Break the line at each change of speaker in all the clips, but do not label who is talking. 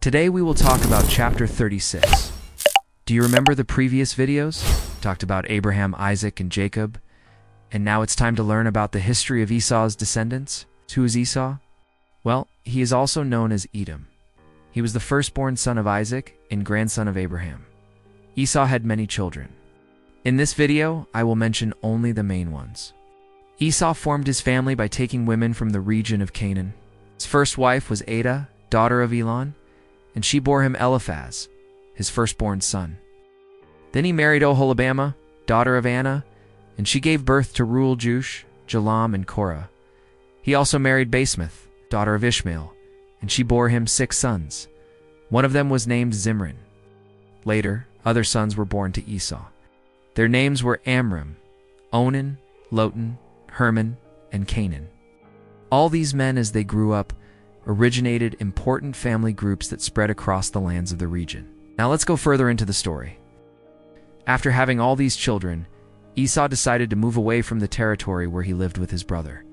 Today we will talk about chapter 36. Do you remember the previous videos? Talked about Abraham, Isaac, and Jacob. And now it's time to learn about the history of Esau's descendants. Who is Esau? Well, he is also known as Edom. He was the firstborn son of Isaac and grandson of Abraham. Esau had many children. In this video, I will mention only the main ones. Esau formed his family by taking women from the region of Canaan. His first wife was Adah, daughter of Elon, and she bore him Eliphaz, his firstborn son. Then he married Oholibamah, daughter of Anna, and she gave birth to Reuel, Jush, Jalam, and Korah. He also married Basemath, daughter of Ishmael, and she bore him 6 sons. One of them was named Zimran. Later, other sons were born to Esau. Their names were Amram, Onan, Lotan, Herman, and Canaan. All these men, as they grew up, originated important family groups that spread across the lands of the region. Now let's go further into the story. After having all these children, Esau decided to move away from the territory where he lived with his brother,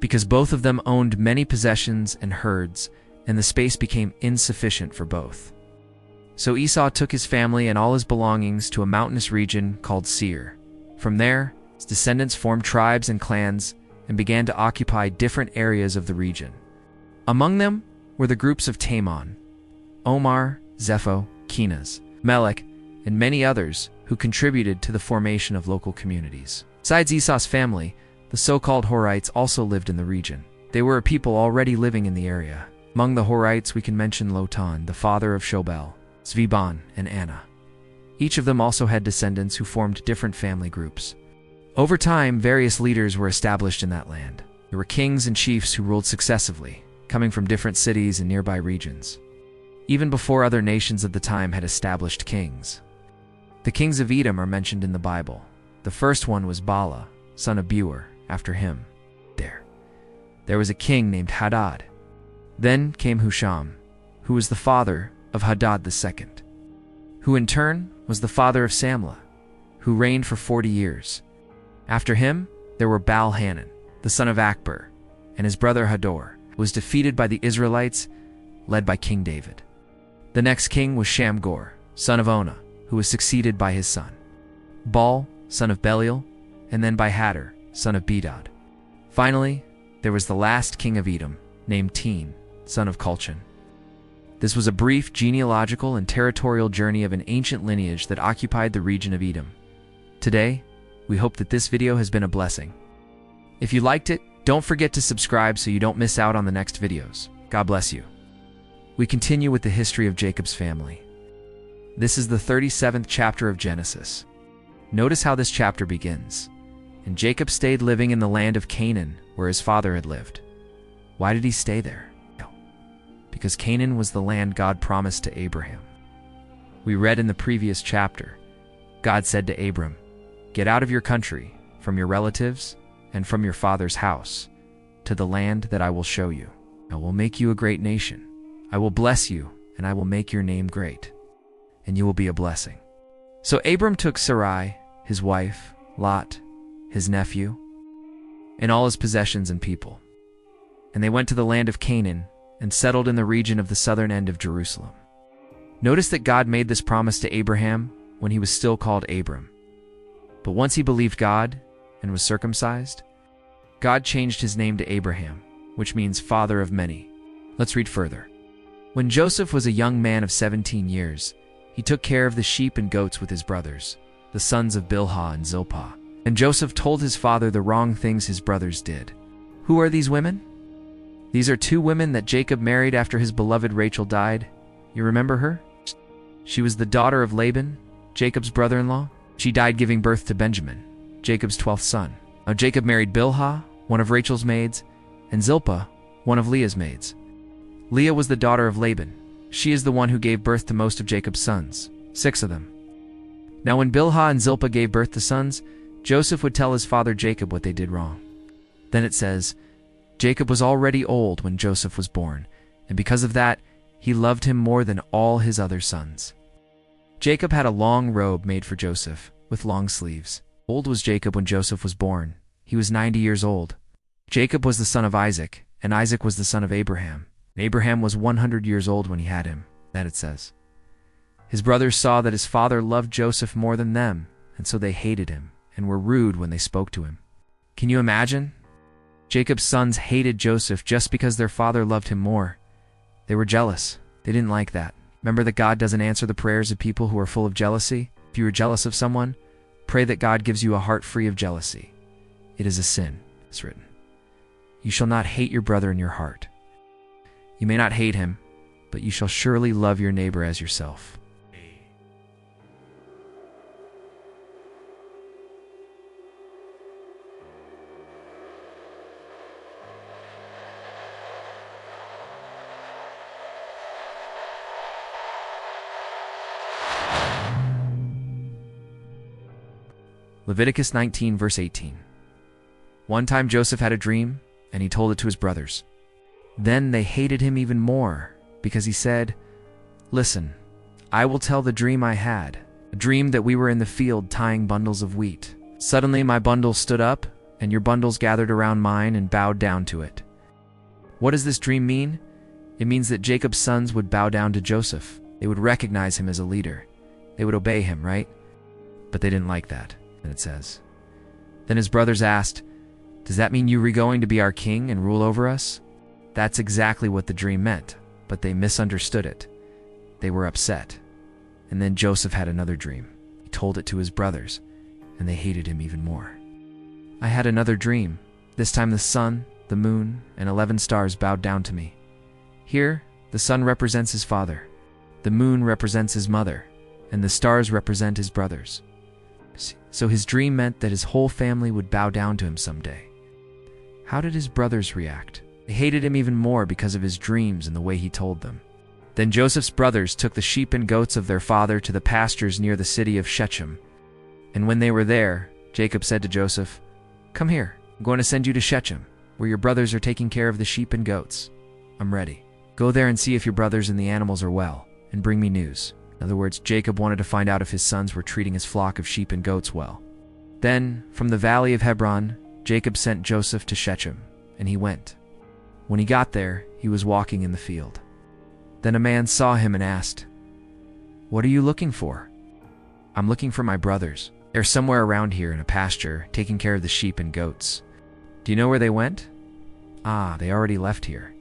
because both of them owned many possessions and herds, and the space became insufficient for both. So Esau took his family and all his belongings to a mountainous region called Seir. From there, his descendants formed tribes and clans and began to occupy different areas of the region. Among them were the groups of Taimon, Omar, Zepho, Kenaz, Melech, and many others who contributed to the formation of local communities. Besides Esau's family, the so-called Horites also lived in the region. They were a people already living in the area. Among the Horites we can mention Lotan, the father of Shobel, Zviban, and Anna. Each of them also had descendants who formed different family groups. Over time, various leaders were established in that land. There were kings and chiefs who ruled successively, coming from different cities and nearby regions, even before other nations of the time had established kings. The kings of Edom are mentioned in the Bible. The first one was Bala, son of Beor. After him, there was a king named Hadad. Then came Husham, who was the father of Hadad II, who in turn was the father of Samlah, who reigned for 40 years. After him, there were Baal-Hanan, the son of Akbor, and his brother Hador was defeated by the Israelites, led by King David. The next king was Shamgor, son of Ona, who was succeeded by his son Baal, son of Belial, and then by Hadar, son of Bedad. Finally, there was the last king of Edom, named Teen, son of Kulchan. This was a brief genealogical and territorial journey of an ancient lineage that occupied the region of Edom. Today, we hope that this video has been a blessing. If you liked it, don't forget to subscribe so you don't miss out on the next videos. God bless you. We continue with the history of Jacob's family. This is the 37th chapter of Genesis. Notice how this chapter begins. And Jacob stayed living in the land of Canaan, where his father had lived. Why did he stay there? Because Canaan was the land God promised to Abraham. We read in the previous chapter, God said to Abram, "Get out of your country, from your relatives, and from your father's house, to the land that I will show you. I will make you a great nation. I will bless you, and I will make your name great, and you will be a blessing." So Abram took Sarai, his wife, Lot, his nephew, and all his possessions and people. And they went to the land of Canaan and settled in the region of the southern end of Jerusalem. Notice that God made this promise to Abraham when he was still called Abram. But once he believed God and was circumcised, God changed his name to Abraham, which means father of many. Let's read further. When Joseph was a young man of 17 years, he took care of the sheep and goats with his brothers, the sons of Bilhah and Zilpah. And Joseph told his father the wrong things his brothers did. Who are these women? These are 2 women that Jacob married after his beloved Rachel died. You remember her? She was the daughter of Laban, Jacob's brother-in-law. She died giving birth to Benjamin, Jacob's 12th son. Now Jacob married Bilhah, one of Rachel's maids, and Zilpah, one of Leah's maids. Leah was the daughter of Laban. She is the one who gave birth to most of Jacob's sons, 6 of them. Now when Bilhah and Zilpah gave birth to sons, Joseph would tell his father Jacob what they did wrong. Then it says, Jacob was already old when Joseph was born, and because of that, he loved him more than all his other sons. Jacob had a long robe made for Joseph, with long sleeves. Old was Jacob when Joseph was born. He was 90 years old. Jacob was the son of Isaac, and Isaac was the son of Abraham. Abraham was 100 years old when he had him. Then it says, his brothers saw that his father loved Joseph more than them, and so they hated him and were rude when they spoke to him. Can you imagine? Jacob's sons hated Joseph just because their father loved him more. They were jealous. They didn't like that. Remember that God doesn't answer the prayers of people who are full of jealousy? If you are jealous of someone, pray that God gives you a heart free of jealousy. It is a sin, it's written. You shall not hate your brother in your heart. You may not hate him, but you shall surely love your neighbor as yourself. Leviticus 19, verse 18. One time Joseph had a dream, and he told it to his brothers. Then they hated him even more, because he said, listen, I will tell the dream I had, a dream that we were in the field tying bundles of wheat. Suddenly my bundle stood up, and your bundles gathered around mine and bowed down to it. What does this dream mean? It means that Jacob's sons would bow down to Joseph. They would recognize him as a leader. They would obey him, right? But they didn't like that. And it says, then his brothers asked, does that mean you were going to be our king and rule over us? That's exactly what the dream meant, but they misunderstood it. They were upset. And then Joseph had another dream. He told it to his brothers, and they hated him even more. I had another dream. This time the sun, the moon, and 11 stars bowed down to me. Here, the sun represents his father, the moon represents his mother, and the stars represent his brothers. So his dream meant that his whole family would bow down to him someday. How did his brothers react? They hated him even more because of his dreams and the way he told them. Then Joseph's brothers took the sheep and goats of their father to the pastures near the city of Shechem. And when they were there, Jacob said to Joseph, come here, I'm going to send you to Shechem, where your brothers are taking care of the sheep and goats. I'm ready. Go there and see if your brothers and the animals are well, and bring me news. In other words, Jacob wanted to find out if his sons were treating his flock of sheep and goats well. Then, from the valley of Hebron, Jacob sent Joseph to Shechem, and he went. When he got there, he was walking in the field. Then a man saw him and asked, what are you looking for? I'm looking for my brothers. They're somewhere around here in a pasture, taking care of the sheep and goats. Do you know where they went? Ah, they already left here.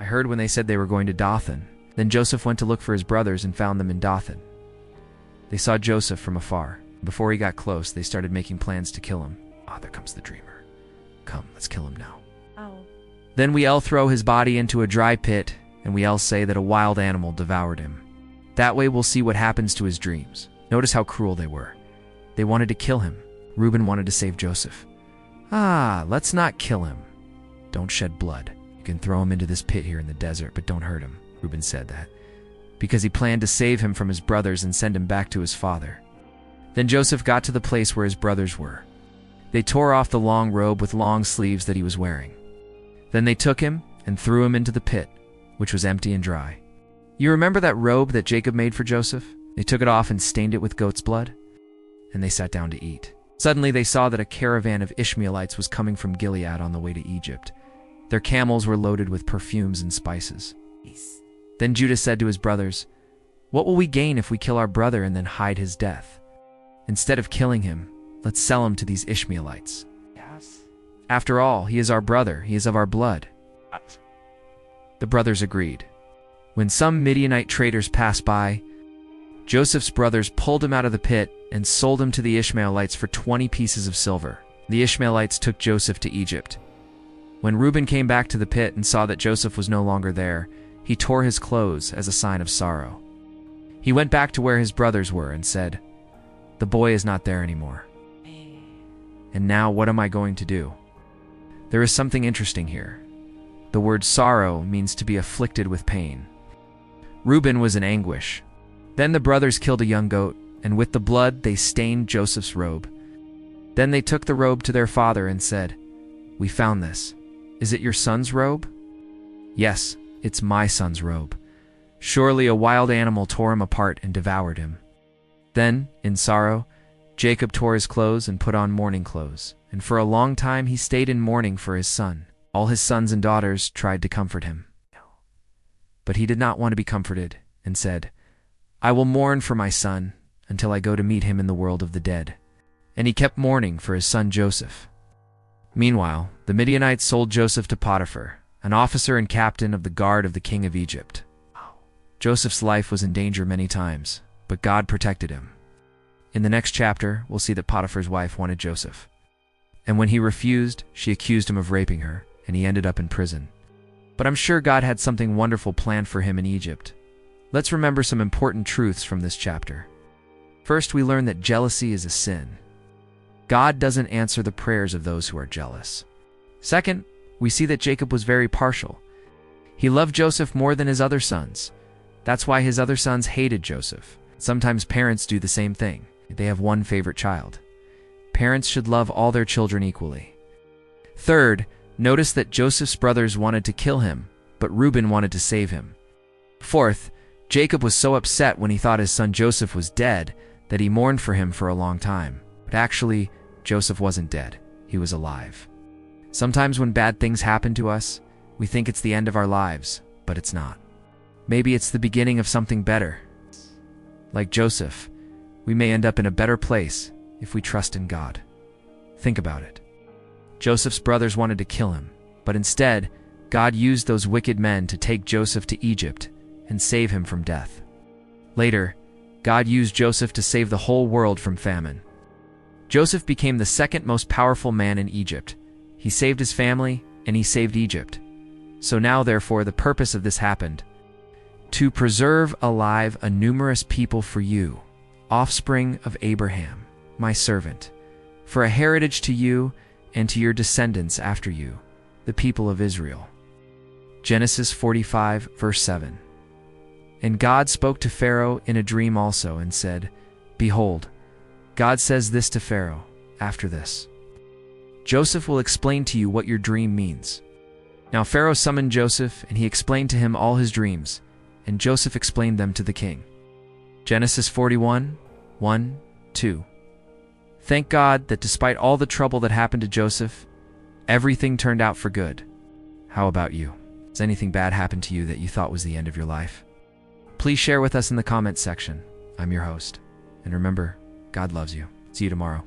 I heard when they said they were going to Dothan. Then Joseph went to look for his brothers and found them in Dothan. They saw Joseph from afar. Before he got close, they started making plans to kill him. Ah, there comes the dreamer. Come, let's kill him now.
Oh.
Then we all throw his body into a dry pit, and we all say that a wild animal devoured him. That way we'll see what happens to his dreams. Notice how cruel they were. They wanted to kill him. Reuben wanted to save Joseph. Ah, let's not kill him. Don't shed blood. You can throw him into this pit here in the desert, but don't hurt him. Reuben said that, because he planned to save him from his brothers and send him back to his father. Then Joseph got to the place where his brothers were. They tore off the long robe with long sleeves that he was wearing. Then they took him and threw him into the pit, which was empty and dry. You remember that robe that Jacob made for Joseph? They took it off and stained it with goat's blood, and they sat down to eat. Suddenly they saw that a caravan of Ishmaelites was coming from Gilead on the way to Egypt. Their camels were loaded with perfumes and spices. Then Judah said to his brothers, what will we gain if we kill our brother and then hide his death? Instead of killing him, let's sell him to these Ishmaelites.
Yes.
After all, he is our brother, he is of our blood. The brothers agreed. When some Midianite traders passed by, Joseph's brothers pulled him out of the pit and sold him to the Ishmaelites for 20 pieces of silver. The Ishmaelites took Joseph to Egypt. When Reuben came back to the pit and saw that Joseph was no longer there, he tore his clothes as a sign of sorrow. He went back to where his brothers were and said, the boy is not there anymore. And now what am I going to do? There is something interesting here. The word sorrow means to be afflicted with pain. Reuben was in anguish. Then the brothers killed a young goat, and with the blood they stained Joseph's robe. Then they took the robe to their father and said, we found this. Is it your son's robe? Yes, it's my son's robe. Surely a wild animal tore him apart and devoured him. Then, in sorrow, Jacob tore his clothes and put on mourning clothes, and for a long time he stayed in mourning for his son. All his sons and daughters tried to comfort him. But he did not want to be comforted. and said, "I will mourn for my son until I go to meet him in the world of the dead." And he kept mourning for his son Joseph. Meanwhile, the Midianites sold Joseph to Potiphar, an officer and captain of the guard of the king of Egypt. Joseph's life was in danger many times, but God protected him. In the next chapter, we'll see that Potiphar's wife wanted Joseph. And when he refused, she accused him of raping her, and he ended up in prison. But I'm sure God had something wonderful planned for him in Egypt. Let's remember some important truths from this chapter. First, we learn that jealousy is a sin. God doesn't answer the prayers of those who are jealous. Second, we see that Jacob was very partial. He loved Joseph more than his other sons. That's why his other sons hated Joseph. Sometimes parents do the same thing. They have one favorite child. Parents should love all their children equally. Third, notice that Joseph's brothers wanted to kill him, but Reuben wanted to save him. Fourth, Jacob was so upset when he thought his son Joseph was dead that he mourned for him for a long time. But actually, Joseph wasn't dead. He was alive. Sometimes when bad things happen to us, we think it's the end of our lives, but it's not. Maybe it's the beginning of something better. Like Joseph, we may end up in a better place if we trust in God. Think about it. Joseph's brothers wanted to kill him, but instead, God used those wicked men to take Joseph to Egypt and save him from death. Later, God used Joseph to save the whole world from famine. Joseph became the second most powerful man in Egypt. He saved his family, and he saved Egypt. So now, therefore, the purpose of this happened: to preserve alive a numerous people for you, offspring of Abraham, my servant, for a heritage to you and to your descendants after you, the people of Israel. Genesis 45, verse 7. And God spoke to Pharaoh in a dream also and said, "Behold, God says this to Pharaoh after this. Joseph will explain to you what your dream means." Now Pharaoh summoned Joseph, and he explained to him all his dreams, and Joseph explained them to the king. Genesis 41, 1, 2. Thank God that despite all the trouble that happened to Joseph, everything turned out for good. How about you? Has anything bad happened to you that you thought was the end of your life? Please share with us in the comments section. I'm your host. And remember, God loves you. See you tomorrow.